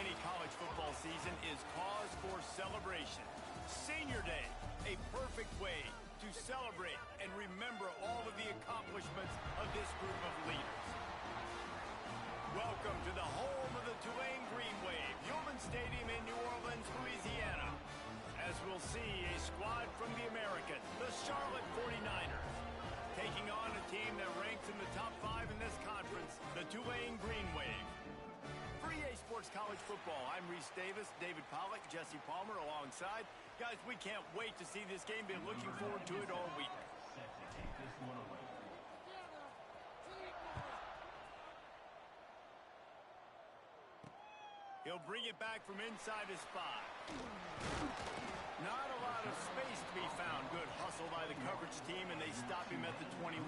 Any college football season is cause for celebration. Senior Day, a perfect way to celebrate and remember all of the accomplishments of this group of leaders. Welcome to the home of the Tulane Green Wave, Human Stadium in New Orleans, Louisiana. As we'll see, a squad from the Americas, the Charlotte 49ers, taking on a team that ranks in the top 5 in this conference, the Tulane Green Wave. For EA Sports College Football, I'm Reese Davis, David Pollack, Jesse Palmer alongside. Guys, we can't wait to see this game. Been looking forward to it all week. He'll bring it back from inside his spot. Not a lot of space to be found. Good hustle by the coverage team, and they stop him at the 21.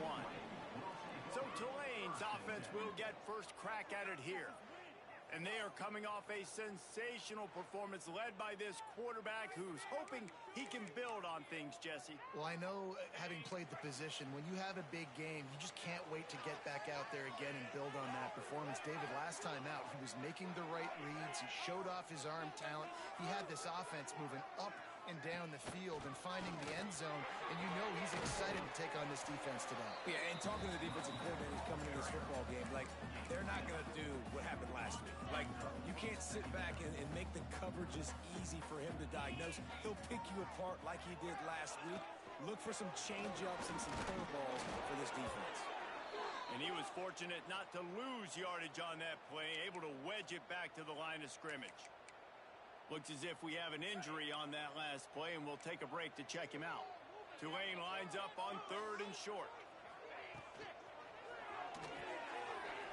So Tulane's offense will get first crack at it here. And they are coming off a sensational performance led by this quarterback who's hoping he can build on things, Jesse. Well, I know, having played the position, when you have a big game, you just can't wait to get back out there again and build on that performance. David, last time out, he was making the right reads. He showed off his arm talent. He had this offense moving up and down the field and finding the end zone, and you know he's excited to take on this defense today. Yeah, and talking to the defensive coordinators coming in this football game, like, they're not going to do what happened last week. Like, you can't sit back and make the coverages easy for him to diagnose. He'll pick you apart like he did last week. Look for some change-ups and some curveballs for this defense. And he was fortunate not to lose yardage on that play, able to wedge it back to the line of scrimmage. Looks as if we have an injury on that last play, and we'll take a break to check him out. Tulane lines up on 3rd and short.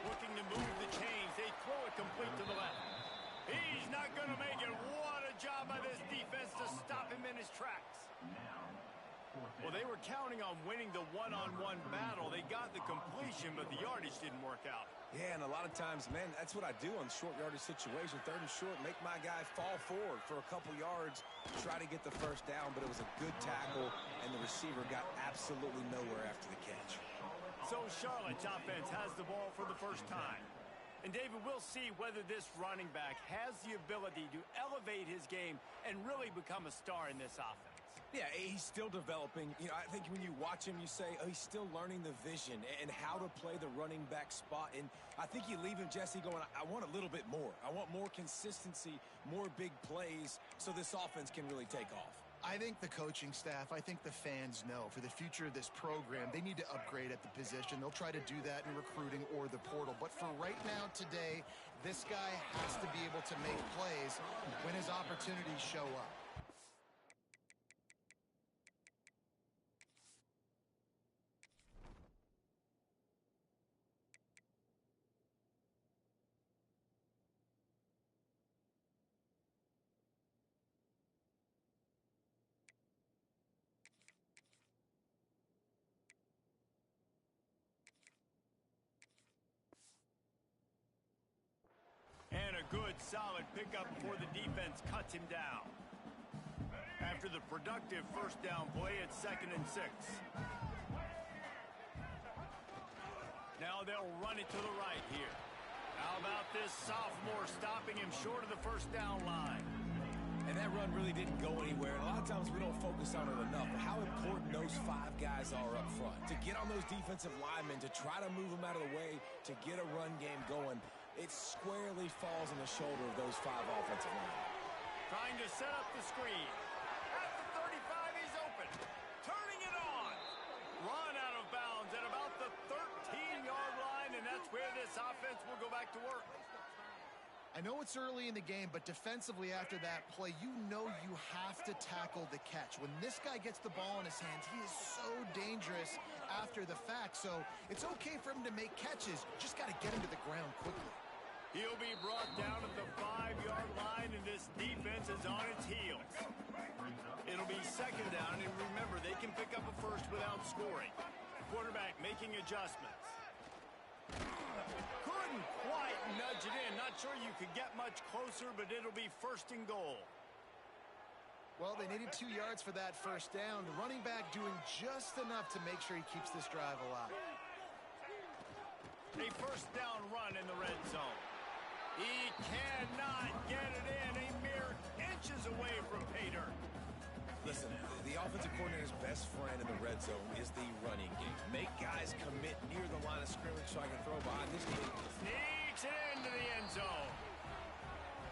Looking to move the chains. They throw it complete to the left. He's not going to make it. What a job by this defense to stop him in his tracks. Well, they were counting on winning the one-on-one battle. They got the completion, but the yardage didn't work out. Yeah, and a lot of times, man, that's what I do on short yardage situation. 3rd and short, make my guy fall forward for a couple yards, try to get the first down, but it was a good tackle, and the receiver got absolutely nowhere after the catch. So Charlotte's offense has the ball for the first time. And, David, we'll see whether this running back has the ability to elevate his game and really become a star in this offense. Yeah, he's still developing. You know, I think when you watch him, you say, oh, he's still learning the vision and how to play the running back spot. And I think you leave him, Jesse, going, I want a little bit more. I want more consistency, more big plays so this offense can really take off. I think the coaching staff, I think the fans know for the future of this program, they need to upgrade at the position. They'll try to do that in recruiting or the portal. But for right now, today, this guy has to be able to make plays when his opportunities show up. And a good, solid pickup before the defense cuts him down. After the productive first down play, it's 2nd and 6. Now they'll run it to the right here. How about this sophomore stopping him short of the first down line? And that run really didn't go anywhere. And a lot of times we don't focus on it enough, but how important those 5 guys are up front. To get on those defensive linemen, to try to move them out of the way, to get a run game going, it squarely falls on the shoulder of those 5 offensive linemen. Trying to set up the screen. At the 35, he's open. Turning it on. Run out of bounds at about the 13-yard line, and that's where this offense will go back to work. I know it's early in the game, but defensively after that play, you know you have to tackle the catch. When this guy gets the ball in his hands, he is so dangerous after the fact. So it's okay for him to make catches. Just got to get him to the ground quickly. He'll be brought down at the 5-yard line, and this defense is on its heels. It'll be 2nd down, and remember, they can pick up a first without scoring. Quarterback making adjustments. Couldn't quite nudge it in. Not sure you could get much closer, but it'll be 1st and goal. Well, they needed 2 yards for that first down. The running back doing just enough to make sure he keeps this drive alive. A first down run in the red zone. He cannot get it in. A mere inches away from pay dirt. Listen, the offensive coordinator's best friend in the red zone is the running game. Make guys commit near the line of scrimmage so I can throw behind this team. Sneaks it into the end zone.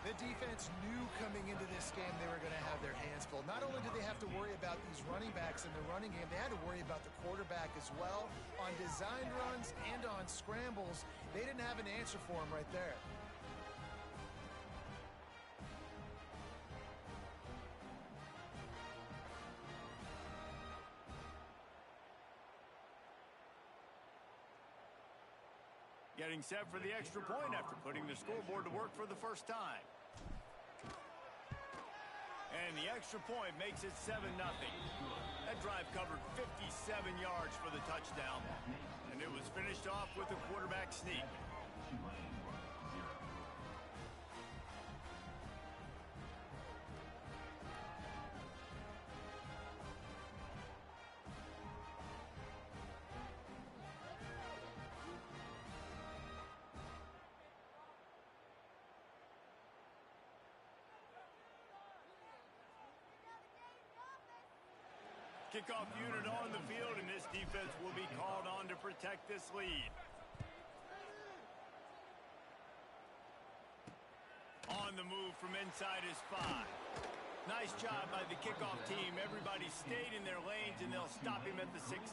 The defense knew coming into this game they were going to have their hands full. Not only did they have to worry about these running backs in the running game, they had to worry about the quarterback as well. On designed runs and on scrambles, they didn't have an answer for him right there. Getting set for the extra point after putting the scoreboard to work for the first time. And the extra point makes it 7-0. That drive covered 57 yards for the touchdown. And it was finished off with a quarterback sneak. Kickoff unit on the field, and this defense will be called on to protect this lead. On the move from inside his 5. Nice job by the kickoff team. Everybody stayed in their lanes, and they'll stop him at the 16.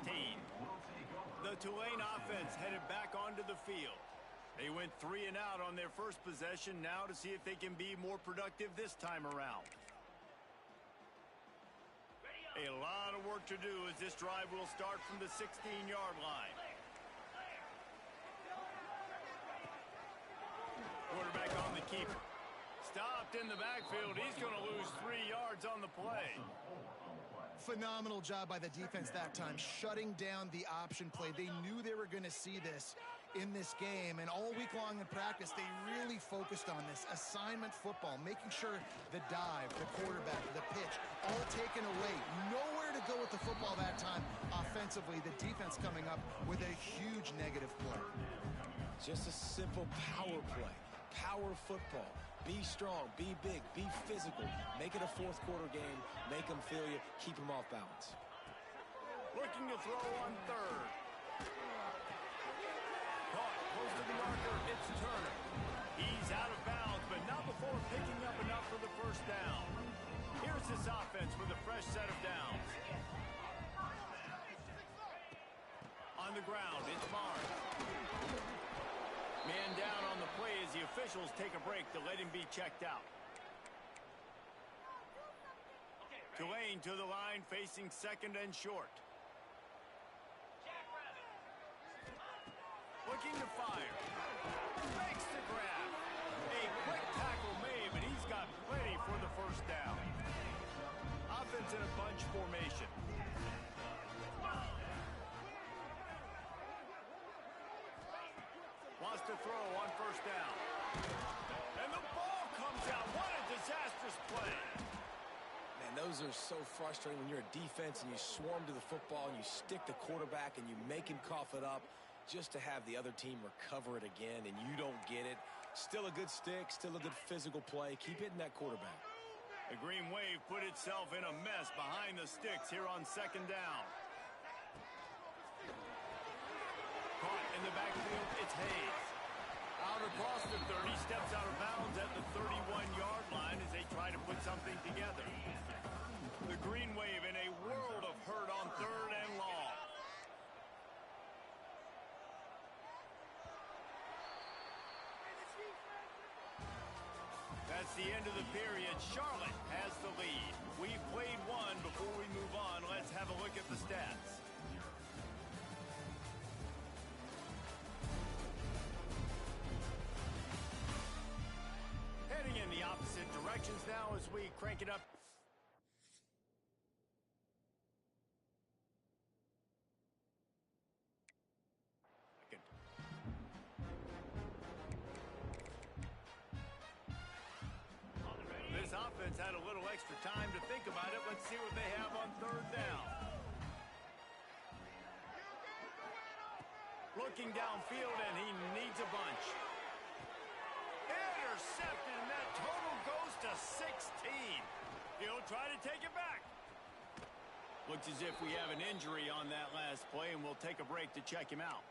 The Tulane offense headed back onto the field. They went 3 and out on their first possession, now to see if they can be more productive this time around. A lot of work to do as this drive will start from the 16-yard line. Quarterback on the keeper. Stopped in the backfield. He's going to lose 3 yards on the play. Phenomenal job by the defense that time, shutting down the option play. They knew they were going to see this in this game, and all week long in practice, they really focused on this assignment football, making sure the dive, the quarterback, the pitch, all taken away. Nowhere to go with the football that time offensively. The defense coming up with a huge negative play. Just a simple power play. Power football. Be strong, be big, be physical. Make it a fourth quarter game. Make them feel you. Keep them off balance. Looking to throw on third. Caught close to the marker. It's Turner. He's out of bounds, but not before picking up enough for the first down. Here's this offense with a fresh set of downs. On the ground, it's Barnes. Man down on the play as the officials take a break to let him be checked out. Tulane to the line, facing second and short. Looking to fire. Makes the grab. A quick tackle made, but he's got plenty for the first down. Offense in a bunch formation. Wants to throw on first down. And the ball comes out. What a disastrous play. Man, those are so frustrating when you're a defense and you swarm to the football and you stick the quarterback and you make him cough it up just to have the other team recover it again and you don't get it. Still a good stick, still a good physical play. Keep hitting that quarterback. The Green Wave put itself in a mess behind the sticks here on second down. Caught in the backfield, it's Hayes. Out across the 30, steps out of bounds at the 31-yard line as they try to put something together. The Green Wave in a world of hurt on third and long. That's the end of the period. Charlotte has the lead. We've played one. Before we move on, let's have a look at the stats. Heading in the opposite directions now as we crank it up. This offense had a little extra time to think about it. Let's see what they have on third down. Looking downfield, and he needs a bunch. intercepted, and that total goes to 16. He'll try to take it back. Looks as if we have an injury on that last play, and we'll take a break to check him out.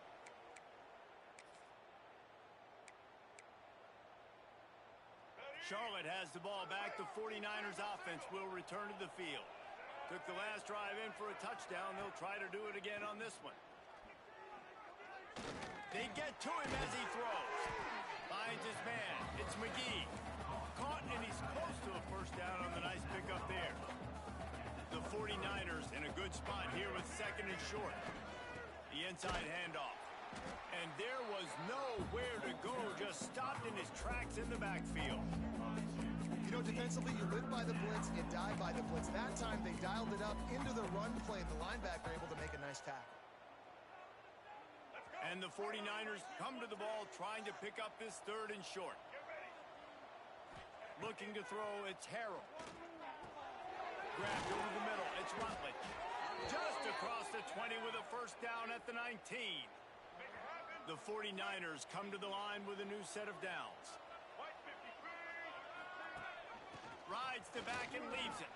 Charlotte has the ball back. The 49ers offense will return to the field. Took the last drive in for a touchdown. They'll try to do it again on this one. They get to him as he throws. Finds his man. It's McGee. Caught, and he's close to a first down on the nice pickup there. The 49ers in a good spot here with second and short. The inside handoff. And there was nowhere to go. Just stopped in his tracks in the backfield. You know, defensively, you live by the blitz, you die by the blitz. That time, they dialed it up into the run play. The linebacker able to make a nice tackle. And the 49ers come to the ball trying to pick up this third and short. Looking to throw, it's Harrell. Grabbed over the middle, it's Rutledge. Just across the 20 with a first down at the 19. The 49ers come to the line with a new set of downs. Rides the back and leaves it.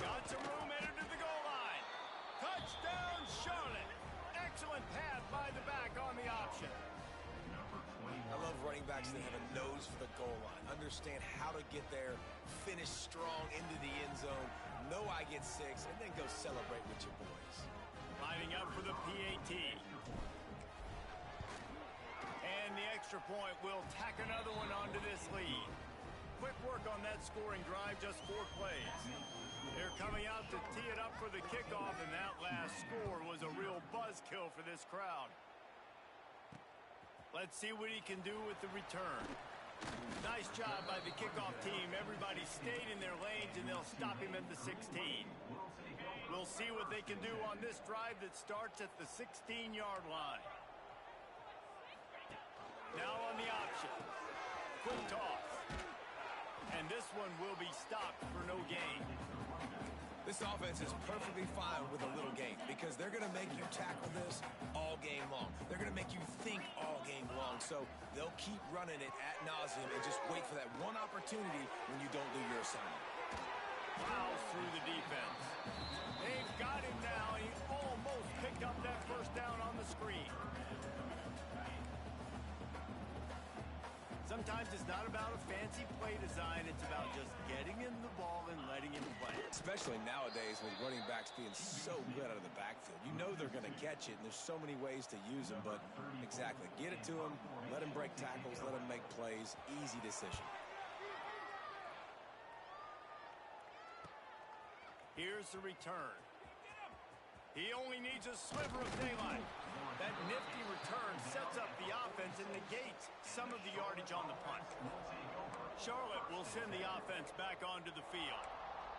Got some room, entered to the goal line. Touchdown, Charlotte. Excellent pass by the back on the option. I love running backs that have a nose for the goal line. Understand how to get there, finish strong into the end zone, know I get 6, and then go celebrate with your boys. Lining up for the PAT. And the extra point will tack another one onto this lead. Quick work on that scoring drive, just 4 plays. They're coming out to tee it up for the kickoff, and that last score was a real buzzkill for this crowd. Let's see what he can do with the return. Nice job by the kickoff team. Everybody stayed in their lanes, and they'll stop him at the 16. We'll see what they can do on this drive that starts at the 16-yard line. Now on the option. Quick toss. And this one will be stopped for no gain. This offense is perfectly fine with a little gain because they're going to make you tackle this all game long. They're going to make you think all game long. So they'll keep running it ad nauseum and just wait for that one opportunity when you don't do your assignment. Fouls through the defense. They've got him now. He almost picked up that first down on the screen. Sometimes it's not about a fancy play design. It's about just getting him the ball and letting him play. Especially nowadays with running backs being so good out of the backfield. You know they're going to catch it, and there's so many ways to use them. But exactly, get it to him, let him break tackles, let him make plays. Easy decision. Here's the return. He only needs a sliver of daylight. That nifty return sets up the offense and negates some of the yardage on the punt. Charlotte will send the offense back onto the field.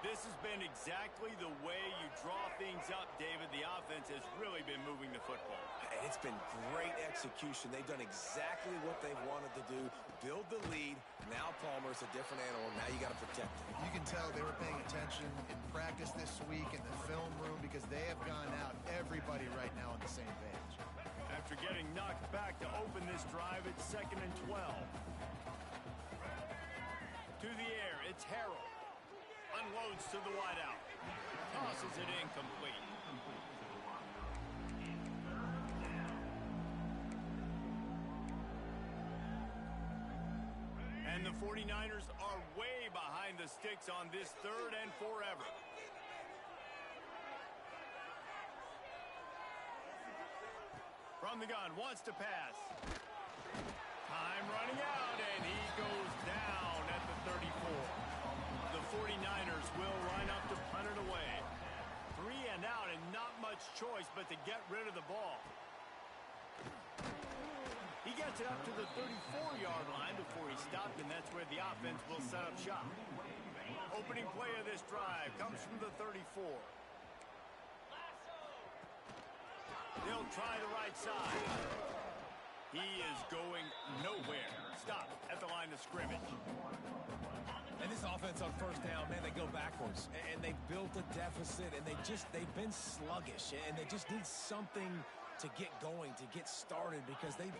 This has been exactly the way you draw things up, David. The offense has really been moving the football. It's been great execution. They've done exactly what they've wanted to do. Build the lead. Now Palmer's a different animal. Now you got to protect him. You can tell they were paying attention in practice this week in the film room because they have gone out, everybody right now on the same page. After getting knocked back to open this drive, it's 2nd and 12. To the air, it's Harrell. Unloads to the wideout. Tosses it incomplete. And the 49ers are way behind the sticks on this 3rd and forever. From the gun, wants to pass. Time running out, and he goes down at the 34. The 49ers will line up to punt it away. 3 and out, and not much choice but to get rid of the ball. He gets it up to the 34-yard line before he stopped, and that's where the offense will set up shop. Opening play of this drive comes from the 34. They'll try the right side. He is going nowhere. Stop at the line of scrimmage. And this offense on first down, man, they go backwards. And they built a deficit, and they've been sluggish. And they just need something to get going, to get started, because they've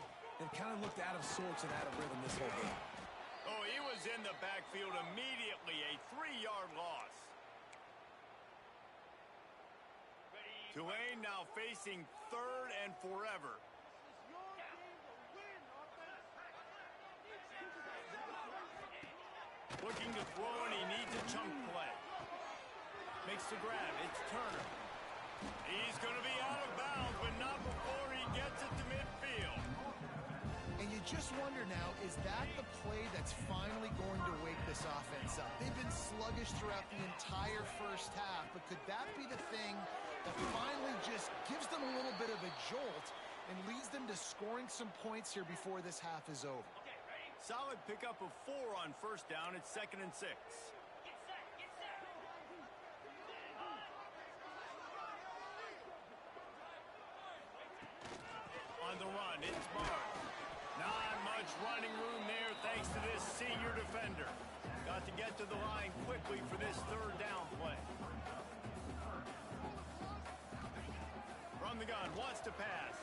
kind of looked out of sorts and out of rhythm this whole game. Oh, he was in the backfield immediately, a 3-yard loss. Tulane now facing 3rd and forever. Looking to throw, and he needs a chunk play. Makes the grab. It's Turner. He's going to be out of bounds, but not before he gets it to midfield. And you just wonder now, is that the play that's finally going to wake this offense up? They've been sluggish throughout the entire first half, but could that be the thing that finally just gives them a little bit of a jolt and leads them to scoring some points here before this half is over? Solid pickup of 4 on first down. It's 2nd and 6. On the run, it's Barnes. Not much running room there thanks to this senior defender. Got to get to the line quickly for this 3rd down play. From the gun, wants to pass.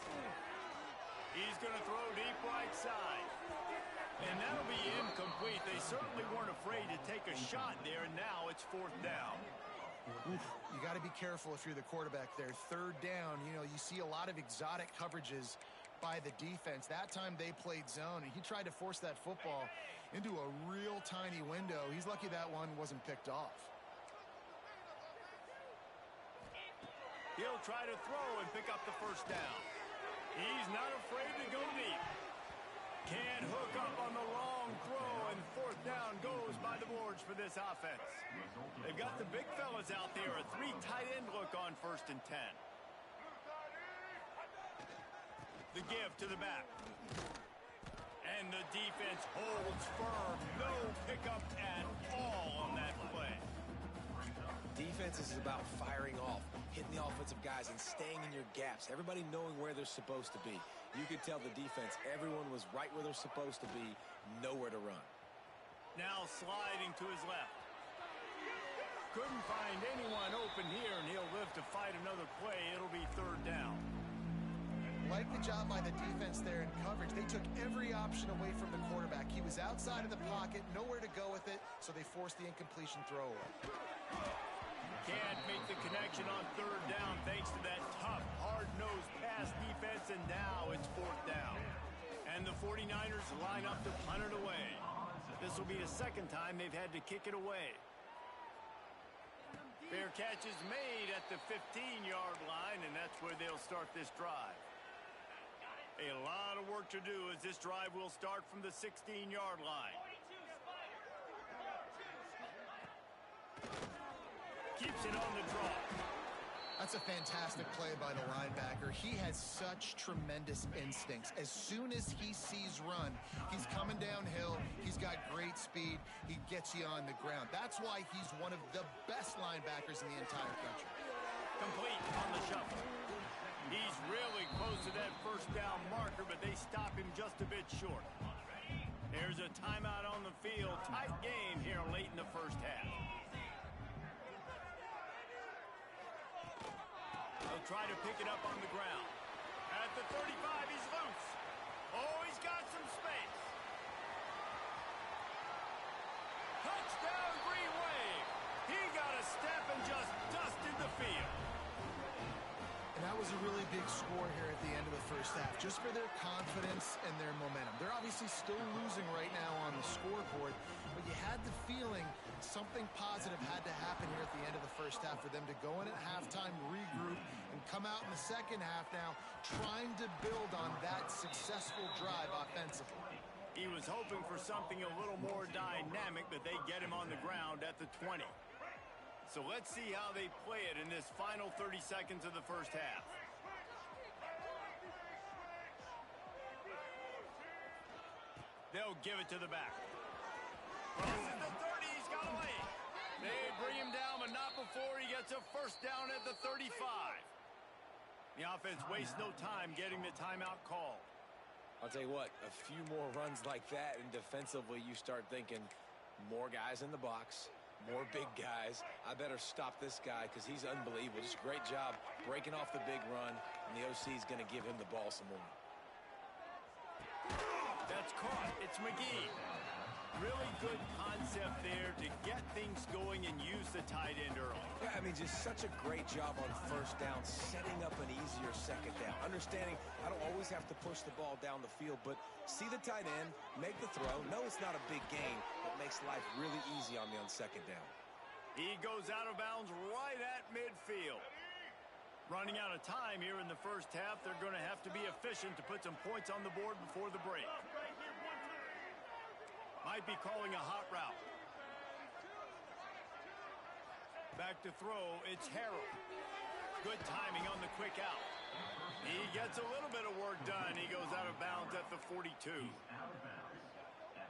He's going to throw deep right side. And that'll be incomplete. They certainly weren't afraid to take a shot there, and now it's 4th down. Oof, you got to be careful if you're the quarterback there. 3rd down, you know, you see a lot of exotic coverages by the defense. That time they played zone, and he tried to force that football into a real tiny window. He's lucky that one wasn't picked off. He'll try to throw and pick up the 1st down. He's not afraid to go deep. Can't hook up on the long throw, and 4th down goes by the boards for this offense. They've got the big fellas out there, a 3 tight end look on 1st and 10. The give to the back. And the defense holds firm. No pickup at all on that play. Defense is about firing off, hitting the offensive guys, and staying in your gaps. Everybody knowing where they're supposed to be. You could tell the defense, everyone was right where they're supposed to be, nowhere to run. Now sliding to his left. Couldn't find anyone open here, and he'll live to fight another play. It'll be 3rd down. Like the job by the defense there in coverage. They took every option away from the quarterback. He was outside of the pocket, nowhere to go with it, so they forced the incompletion throwaway. Can't make the connection on 3rd down thanks to that tough, hard-nosed pass defense, and now it's 4th down. And the 49ers line up to punt it away. This will be the 2nd time they've had to kick it away. Fair catch is made at the 15-yard line, and that's where they'll start this drive. A lot of work to do as this drive will start from the 16-yard line. Keeps it on the draw. That's a fantastic play by the linebacker. He has such tremendous instincts. As soon as he sees run, he's coming downhill. He's got great speed. He gets you on the ground. That's why he's one of the best linebackers in the entire country. Complete on the shuffle. He's really close to that 1st down marker, but they stop him just a bit short. There's a timeout on the field. Tight game here late in the first half. He'll try to pick it up on the ground. At the 35, he's loose. Oh, he's got some space. Touchdown, Green Wave. He got a step and just dusted the field. And that was a really big score here at the end of the first half, just for their confidence and their momentum. They're obviously still losing right now on the scoreboard, but you had the feeling something positive had to happen here at the end of the first half for them to go in at halftime, regroup, and come out in the second half now trying to build on that successful drive offensively. He was hoping for something a little more dynamic, but they get him on the ground at the 20. So let's see how they play it in this final 30 seconds of the first half. They'll give it to the back. Crosses the 30, he's got away. They bring him down, but not before he gets a 1st down at the 35. The offense wastes no time getting the timeout called. I'll tell you what, a few more runs like that, and defensively you start thinking more guys in the box, more big guys. I better stop this guy because he's unbelievable. Just great job breaking off the big run, and the OC is going to give him the ball some more. That's caught. It's McGee. Really good concept there to get things going and use the tight end early. Yeah, I mean, just such a great job on first down, setting up an easier second down. Understanding I don't always have to push the ball down the field, but see the tight end, make the throw. No, it's not a big gain, but makes life really easy on me on second down. He goes out of bounds right at midfield. Running out of time here in the first half, they're going to have to be efficient to put some points on the board before the break. Might be calling a hot route. Back to throw, it's Harrell. Good timing on the quick out. He gets a little bit of work done. He goes out of bounds at the 42.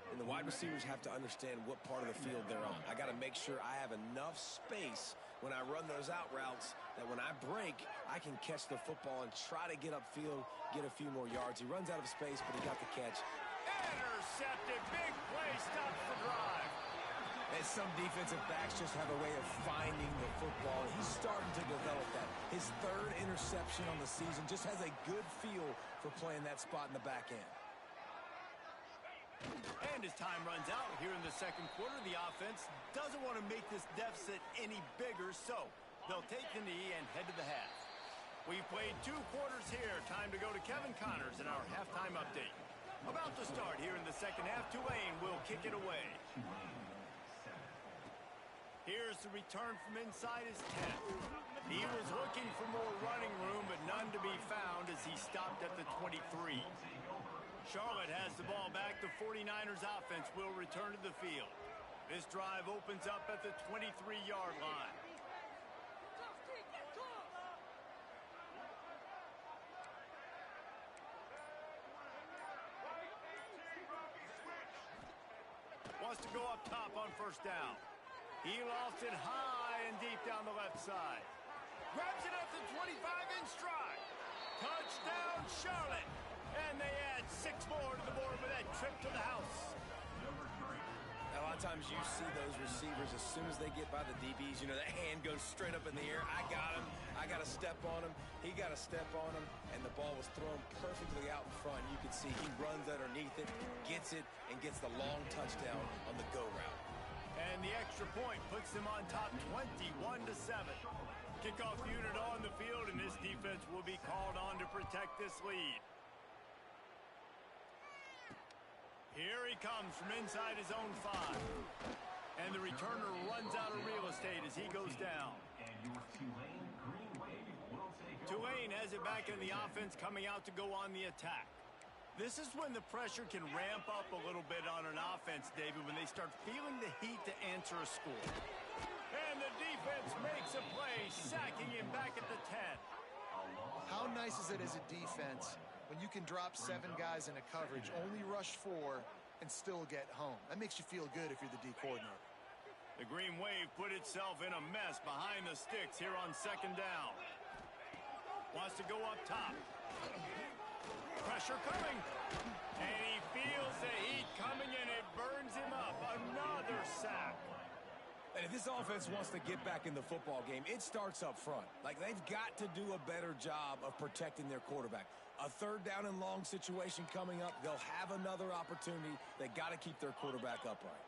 And the wide receivers have to understand what part of the field they're on. I got to make sure I have enough space when I run those out routes that when I break, I can catch the football and try to get upfield, get a few more yards. He runs out of space, but he got the catch. Intercepted. Big play. Stops the drive. And some defensive backs just have a way of finding the football. He's starting to develop that. His third interception on the season, just has a good feel for playing that spot in the back end. And as time runs out here in the second quarter, the offense doesn't want to make this deficit any bigger, so they'll take the knee and head to the half. We've played 2 quarters here. Time to go to Kevin Connors in our halftime update. About to start here in the second half, Tulane will kick it away. Here's the return from inside his 10. He was looking for more running room, but none to be found as he stopped at the 23. Charlotte has the ball back. The 49ers offense will return to the field. This drive opens up at the 23-yard line. Wants to go up top on first down. He lost it high and deep down the left side. Grabs it at the 25 in stride. Touchdown, Charlotte. And they add 6 more to the board with that trip to the house. A lot of times you see those receivers, as soon as they get by the DBs, you know, that hand goes straight up in the air. I got him. I got to step on him. He got to step on him. And the ball was thrown perfectly out in front. You can see he runs underneath it, gets it, and gets the long touchdown on the go route. And the extra point puts them on top 21-7. Kickoff unit on the field, and this defense will be called on to protect this lead. Here he comes from inside his own 5. And the returner runs out of real estate as he goes down. Tulane has it back in the offense, coming out to go on the attack. This is when the pressure can ramp up a little bit on an offense, David, when they start feeling the heat to answer a score. And the defense makes a play, sacking him back at the 10. How nice is it as a defense when you can drop 7 guys in a coverage, only rush 4, and still get home? That makes you feel good if you're the D coordinator. The Green Wave put itself in a mess behind the sticks here on second down. Wants to go up top. Pressure coming. And he feels the heat coming, and it burns him up. Another sack. And if this offense wants to get back in the football game, it starts up front. Like, they've got to do a better job of protecting their quarterback. A third down and long situation coming up. They'll have another opportunity. They got to keep their quarterback upright.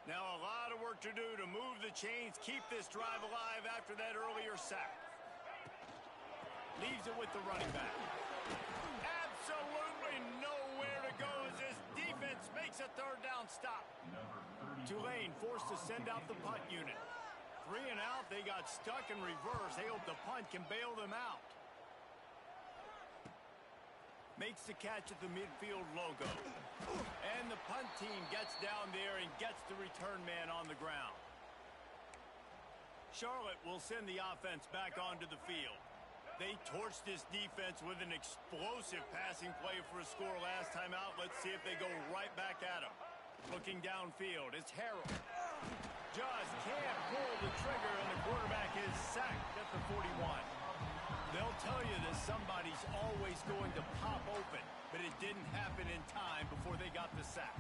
Now a lot of work to do to move the chains, keep this drive alive after that earlier sack. Leaves it with the running back. Absolutely nowhere to go as this defense makes a third down stop. Tulane forced to send out the punt unit. 3 and out, they got stuck in reverse. They hope the punt can bail them out. Makes the catch at the midfield logo. And the punt team gets down there and gets the return man on the ground. Charlotte will send the offense back onto the field. They torched this defense with an explosive passing play for a score last time out. Let's see if they go right back at him. Looking downfield, it's Harrell. Just can't pull the trigger, and the quarterback is sacked at the 41. They'll tell you that somebody's always going to pop open, but it didn't happen in time before they got the sack.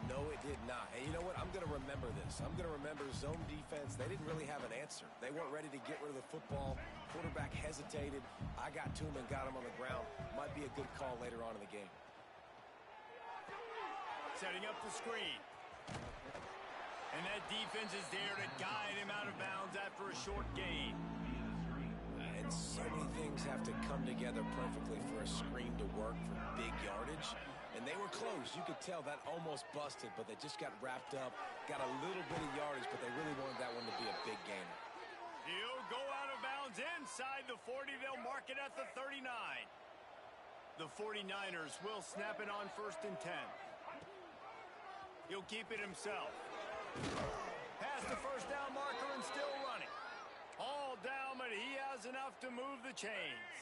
No, it did not. And you know what? I'm going to remember this. I'm going to remember zone defense. They didn't really have an answer. They weren't ready to get rid of the football. Quarterback hesitated. I got to him and got him on the ground. Might be a good call later on in the game. Setting up the screen. And that defense is there to guide him out of bounds after a short gain. And so many things have to come together perfectly for a screen to work for big yardage. And they were close. You could tell that almost busted, but they just got wrapped up, got a little bit of yardage, but they really wanted that one to be a big gainer. He'll go out of bounds inside the 40. They'll mark it at the 39. The 49ers will snap it on 1st and 10. He'll keep it himself. Past the first down marker and still running. All down, but he has enough to move the chains.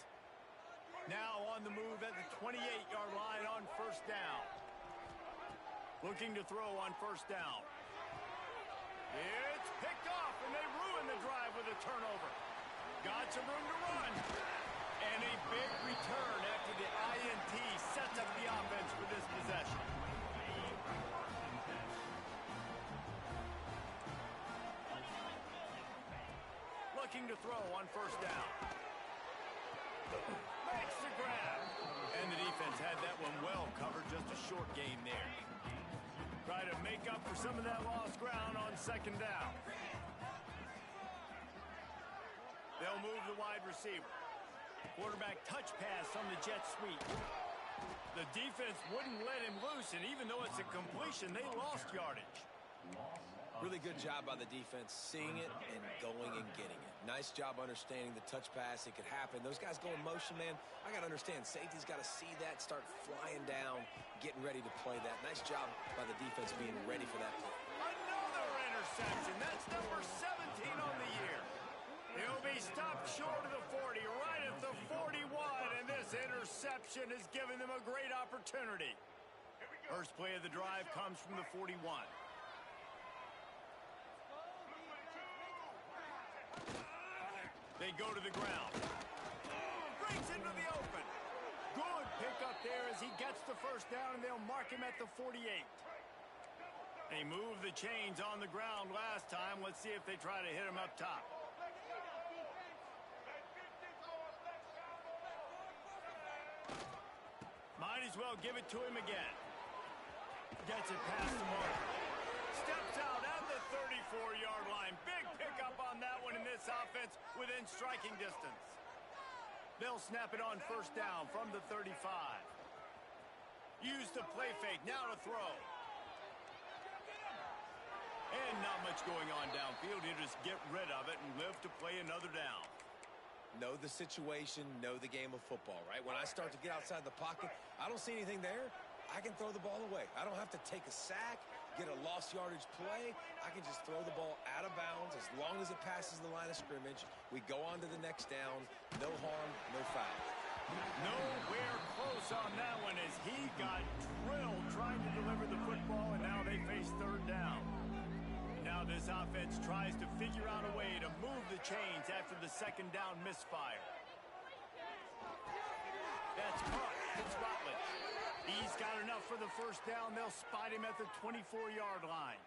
Now on the move at the 28-yard line on 1st down. Looking to throw on 1st down. It's picked off, and they ruin the drive with a turnover. Got some room to run. And a big return after the INT sets up the offense for this possession. Looking to throw on 1st down. Makes the grab. And the defense had that one well covered, just a short gain there. Try to make up for some of that lost ground on 2nd down. They'll move the wide receiver. Quarterback touch pass on the jet sweep. The defense wouldn't let him loose, and even though it's a completion, they lost yardage. Really good job by the defense, seeing it and going and getting it. Nice job understanding the touch pass. It could happen. Those guys go in motion, man. I got to understand. Safety's got to see that, start flying down, getting ready to play that. Nice job by the defense being ready for that play. Another interception. That's number 17 on the year. He'll be stopped short of the 40, right at the 41, and this interception has given them a great opportunity. First play of the drive comes from the 41. They go to the ground. Breaks into the open. Good pickup there as he gets the 1st down, and they'll mark him at the 48. They moved the chains on the ground last time. Let's see if they try to hit him up top. Might as well give it to him again. Gets it past the mark. Steps out at the 34-yard line. Big pickup on that one in this offense within striking distance. They'll snap it on 1st down from the 35. Use the play fake. Now to throw. And not much going on downfield. He'll just get rid of it and live to play another down. Know the situation, know the game of football, right? When I start to get outside the pocket, I don't see anything there. I can throw the ball away. I don't have to take a sack, get a lost yardage play. I can just throw the ball out of bounds as long as it passes the line of scrimmage. We go on to the next down. No harm, no foul. Nowhere close on that one as he got drilled trying to deliver the football, and now they face 3rd down. Now this offense tries to figure out a way to move the chains after the 2nd down misfire. That's caught. It's Rutledge. He's got enough for the 1st down. They'll spot him at the 24-yard line.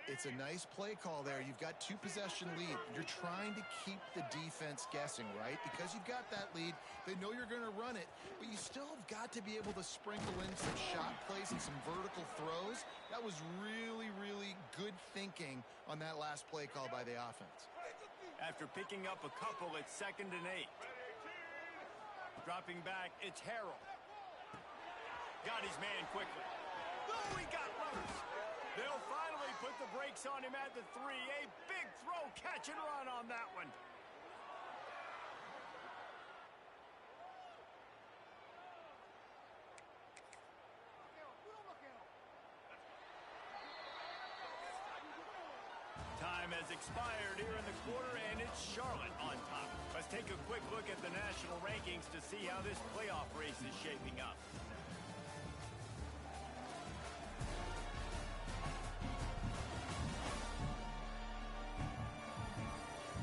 It's a nice play call there. You've got 2-possession lead. You're trying to keep the defense guessing, right? Because you've got that lead, they know you're going to run it, but you still have got to be able to sprinkle in some shot plays and some vertical throws. That was really, really good thinking on that last play call by the offense. After picking up a couple, it's 2nd and 8. Dropping back, it's Harrell. Got his man quickly. Oh, he got loose. They'll finally put the brakes on him at the 3. A big throw, catch and run on that one. Time has expired here in the quarter, and it's Charlotte on top. Let's take a quick look at the national rankings to see how this playoff race is shaping up.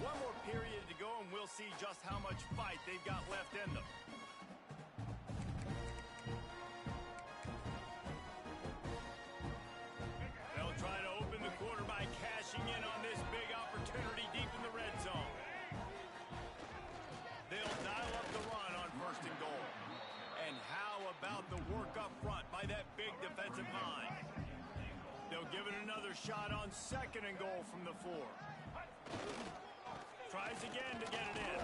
One more period to go, and we'll see just how much fight they've got left in them. They'll try to open the quarter by cashing in on this big opportunity deep in the red zone. They'll dial up the run on 1st and goal. And how about the work up front by that big defensive line? They'll give it another another shot on 2nd and goal from the 4. Tries again to get it in.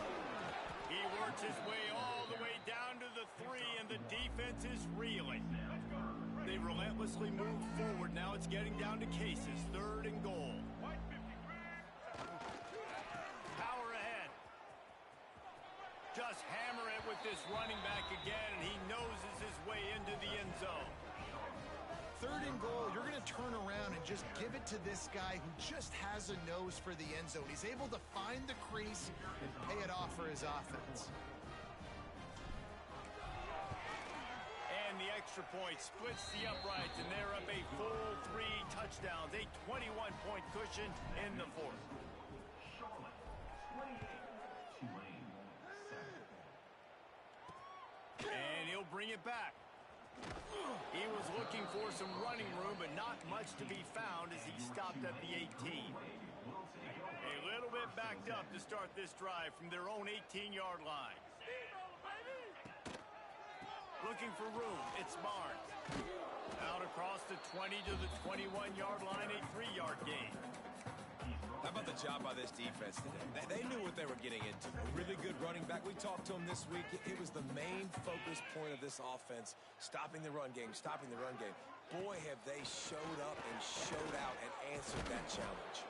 He works his way all the way down to the 3, and the defense is reeling. They relentlessly move forward. Now it's getting down to cases. 3rd and goal. Power ahead. Just hammer it with this running back again, and he noses his way into the end zone. 3rd and goal, you're going to turn around and just give it to this guy who just has a nose for the end zone. He's able to find the crease and pay it off for his offense. And the extra point splits the uprights, and they're up a full 3 touchdowns, a 21-point cushion in the 4th. And he'll bring it back. He was looking for some running room, but not much to be found as he stopped at the 18. A little bit backed up to start this drive from their own 18-yard line. Looking for room, it's Barnes. Out across the 20 to the 21-yard line, a 3-yard gain. How about the job by this defense today? They knew what they were getting into. A really good running back. We talked to him this week. It was the main focus point of this offense, stopping the run game, stopping the run game. Boy, have they showed up and showed out and answered that challenge.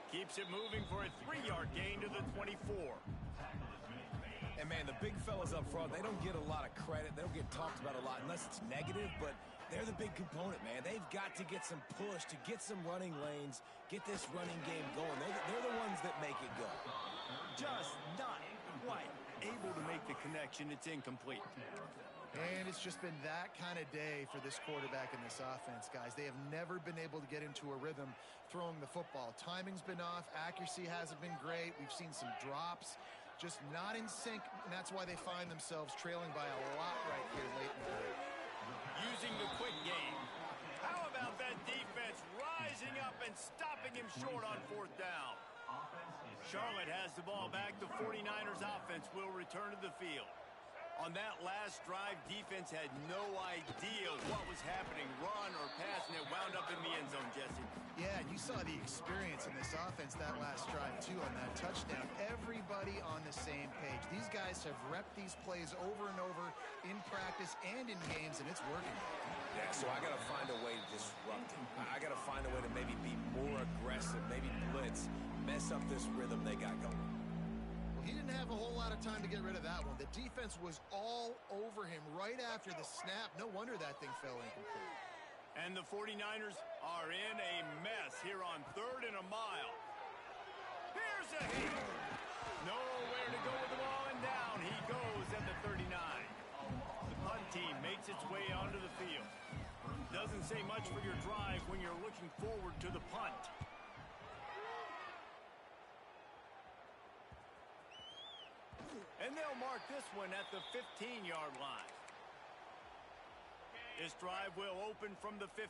Keeps it moving for a 3-yard gain to the 24. And, man, the big fellas up front, they don't get a lot of credit. They don't get talked about a lot unless it's negative, but they're the big component, man. They've got to get some push to get some running lanes, get this running game going. They're the ones that make it go. Just not quite able to make the connection. It's incomplete. And it's just been that kind of day for this quarterback and this offense, guys. They have never been able to get into a rhythm throwing the football. Timing's been off. Accuracy hasn't been great. We've seen some drops. Just not in sync, and that's why they find themselves trailing by a lot right here late in the game. Using the quick game. How about that defense rising up and stopping him short on 4th down? Charlotte has the ball back. The 49ers offense will return to the field. On that last drive, defense had no idea what was happening, run or pass, and it wound up in the end zone, Jesse. Yeah, and you saw the experience in this offense that last drive, too, on that touchdown. Everybody on the same page. These guys have repped these plays over and over in practice and in games, and it's working. Yeah, so I got to find a way to disrupt it. I got to find a way to maybe be more aggressive, maybe blitz, mess up this rhythm they got going. He didn't have a whole lot of time to get rid of that one. The defense was all over him right after the snap. No wonder that thing fell incomplete. And the 49ers are in a mess here on 3rd and a mile. Here's a hit. Nowhere to go with the ball, and down he goes at the 39. The punt team makes its way onto the field. Doesn't say much for your drive when you're looking forward to the punt. And they'll mark this one at the 15-yard line. This drive will open from the 15.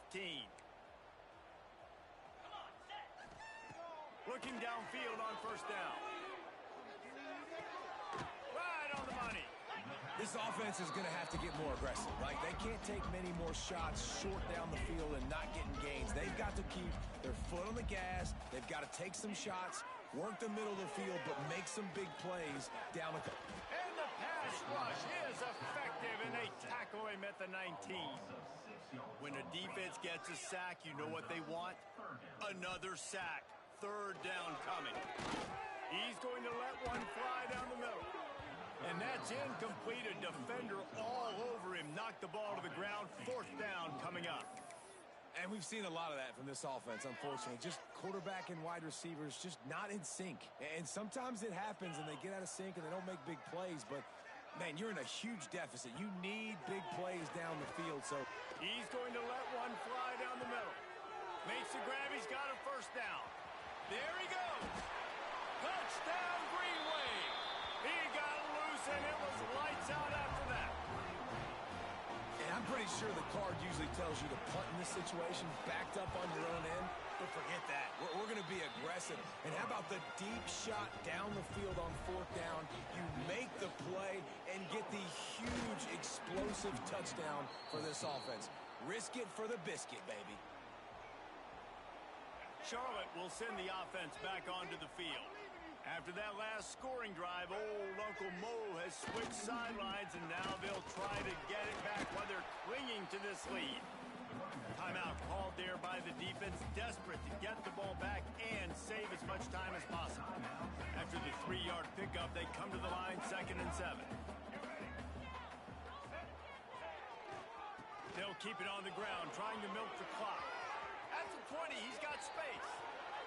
Looking downfield on 1st down. Right on the money. This offense is going to have to get more aggressive, right? They can't take many more shots short down the field and not getting gains. They've got to keep their foot on the gas. They've got to take some shots, work the middle of the field, but make some big plays down the field. And the pass rush is effective, and they tackle him at the 19. When a defense gets a sack, you know what they want? Another sack. 3rd down coming. He's going to let one fly down the middle. And that's incomplete. A defender all over him. Knocked the ball to the ground. 4th down coming up. And we've seen a lot of that from this offense, unfortunately. Just quarterback and wide receivers just not in sync. And sometimes it happens and they get out of sync and they don't make big plays. But, man, you're in a huge deficit. You need big plays down the field. So he's going to let one fly down the middle. Makes the grab. He's got a 1st down. There he goes. Touchdown, Green Wave. He got loose, and it was lights out after that. And I'm pretty sure the card usually tells you to punt in this situation, backed up on your own end. But forget that. We're going to be aggressive. And how about the deep shot down the field on 4th down? You make the play and get the huge explosive touchdown for this offense. Risk it for the biscuit, baby. Charlotte will send the offense back onto the field. After that last scoring drive, old Uncle Mo has switched sidelines, and now they'll try to get it back while they're clinging to this lead. Timeout called there by the defense, desperate to get the ball back and save as much time as possible. After the 3-yard pickup, they come to the line, 2nd and 7. They'll keep it on the ground, trying to milk the clock. At the 20, he's got space.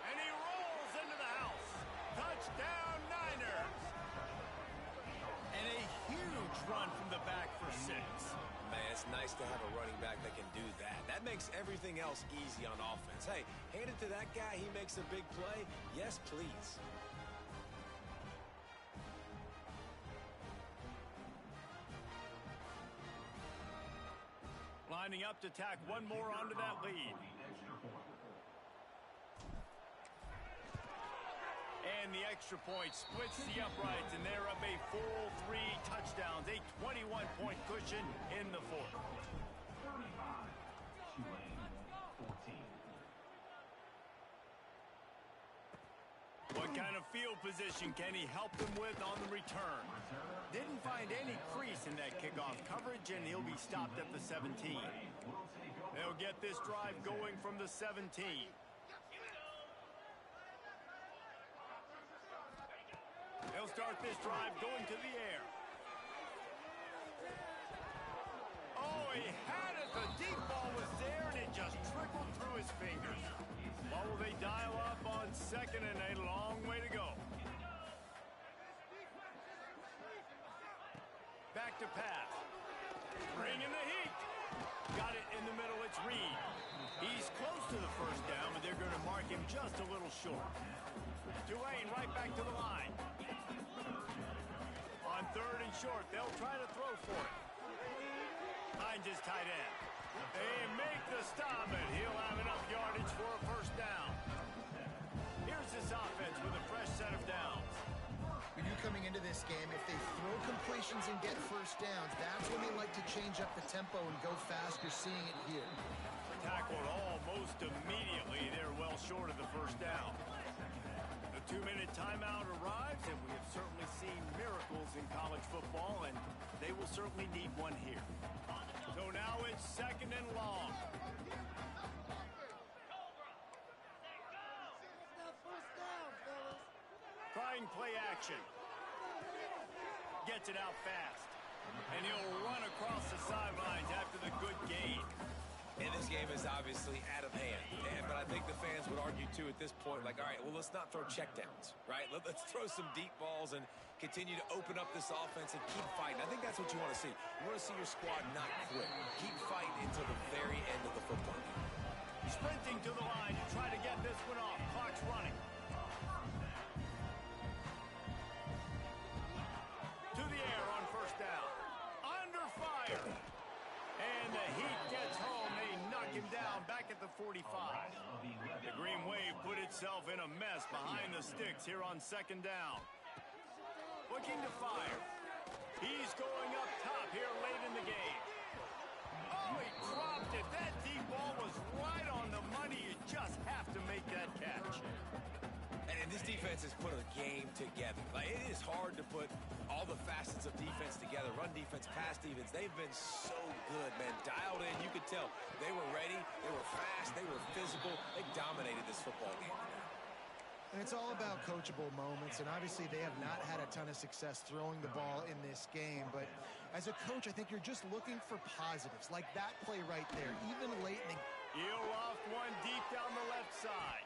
And he rolls into the house. Touchdown, Niners! And a huge run from the back for 6. Man, it's nice to have a running back that can do that. That makes everything else easy on offense. Hey, hand it to that guy, he makes a big play. Yes, please. Lining up to tack one more onto that lead. And the extra point splits the uprights, and they're up a full 3 touchdowns, a 21-point cushion in the 4th. What kind of field position can he help them with on the return? Didn't find any crease in that kickoff coverage, and he'll be stopped at the 17. They'll get this drive going from the 17. They'll start this drive going to the air. Oh, he had it. The deep ball was there, and it just trickled through his fingers. What will they dial up on 2nd and a long way to go? Back to pass. Bringing the heat. Got it in the middle. It's Reed. He's close to the 1st down, but they're going to mark him just a little short. Tulane right back to the line. On 3rd and short, they'll try to throw for it. Finds his tight end. They make the stop, and he'll have enough yardage for a 1st down. Here's this offense with a fresh set of downs. When you're coming into this game, if they throw completions and get 1st downs, that's when they like to change up the tempo and go fast. You're seeing it here. Tackled almost immediately. They're well short of the 1st down. The 2-minute timeout arrives, and we have certainly seen miracles in college football, and they will certainly need one here. So now it's 2nd and long. Trying play action. Gets it out fast. And he'll run across the sidelines after the good gain. And this game is obviously out of hand. But I think the fans would argue, too, at this point, like, all right, well, let's not throw checkdowns, right? Let's throw some deep balls and continue to open up this offense and keep fighting. I think that's what you want to see. You want to see your squad not quit. Keep fighting until the very end of the football game. Sprinting to the line to try to get this one off. Clock's running. To the air on 1st down. Under fire. And the Heat gets home. They knock him down back at the 45. The Green Wave put itself in a mess behind the sticks here on 2nd down. Looking to fire. He's going up top here late in the game. Oh, he dropped it. That deep ball was right on the money. You just have to make that catch. And this defense has put a game together. Like, it is hard to put all the facets of defense together. Run defense, pass defense. They've been so good, man. Dialed in. You could tell they were ready. They were fast. They were physical. They dominated this football game. And it's all about coachable moments, and obviously they have not had a ton of success throwing the ball in this game. But as a coach, I think you're just looking for positives, like that play right there, even late in the game. He'll loft one deep down the left side.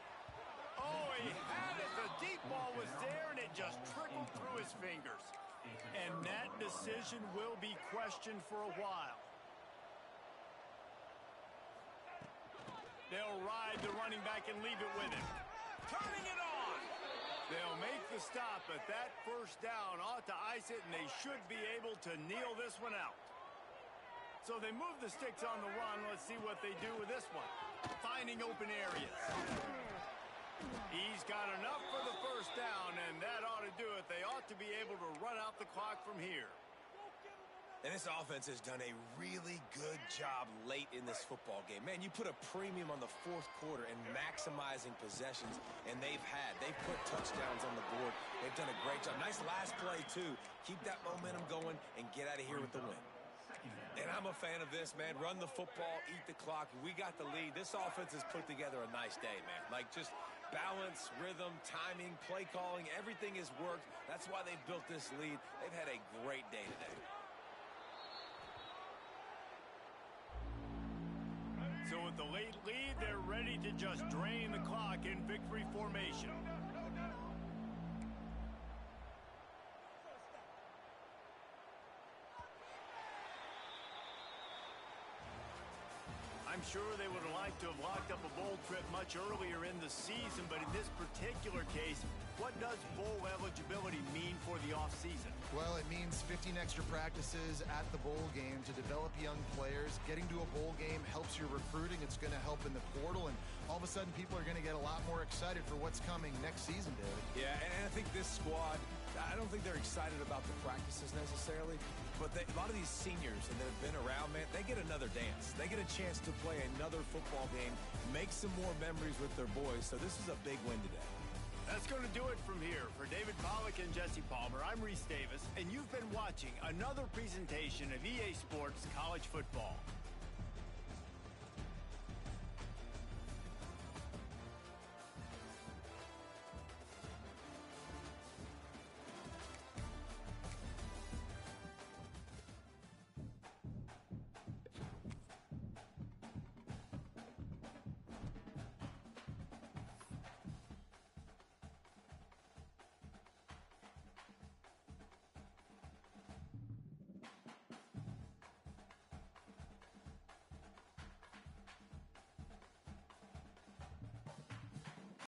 Oh, he had it. The deep ball was there, and it just trickled through his fingers. And that decision will be questioned for a while. They'll ride the running back and leave it with him. Turning it on. They'll make the stop, but that 1st down ought to ice it, and they should be able to kneel this one out. So they move the sticks on the run. Let's see what they do with this one. Finding open areas. He's got enough for the 1st down, and that ought to do it. They ought to be able to run out the clock from here. And this offense has done a really good job late in this football game. Man, you put a premium on the fourth quarter and maximizing possessions, and they've put touchdowns on the board. They've done a great job. Nice last play, too. Keep that momentum going and get out of here with the win. And I'm a fan of this, man. Run the football, eat the clock. We got the lead. This offense has put together a nice day, man. Like, just balance, rhythm, timing, play calling, everything has worked. That's why they built this lead. They've had a great day today. So with the late lead, they're ready to just drain the clock in victory formation. I'm sure they would have liked to have locked up a bowl trip much earlier in the season, but in this particular case, what does bowl eligibility mean for the offseason? Well, it means 15 extra practices at the bowl game to develop young players. Getting to a bowl game helps your recruiting. It's going to help in the portal, and all of a sudden people are going to get a lot more excited for what's coming next season, David. Yeah, and I think this squad, I don't think they're excited about the practices necessarily, but a lot of these seniors that have been around, man, they get another dance. They get a chance to play another football game, make some more memories with their boys, so this is a big win today. That's going to do it from here. For David Pollack and Jesse Palmer, I'm Reese Davis, and you've been watching another presentation of EA Sports College Football.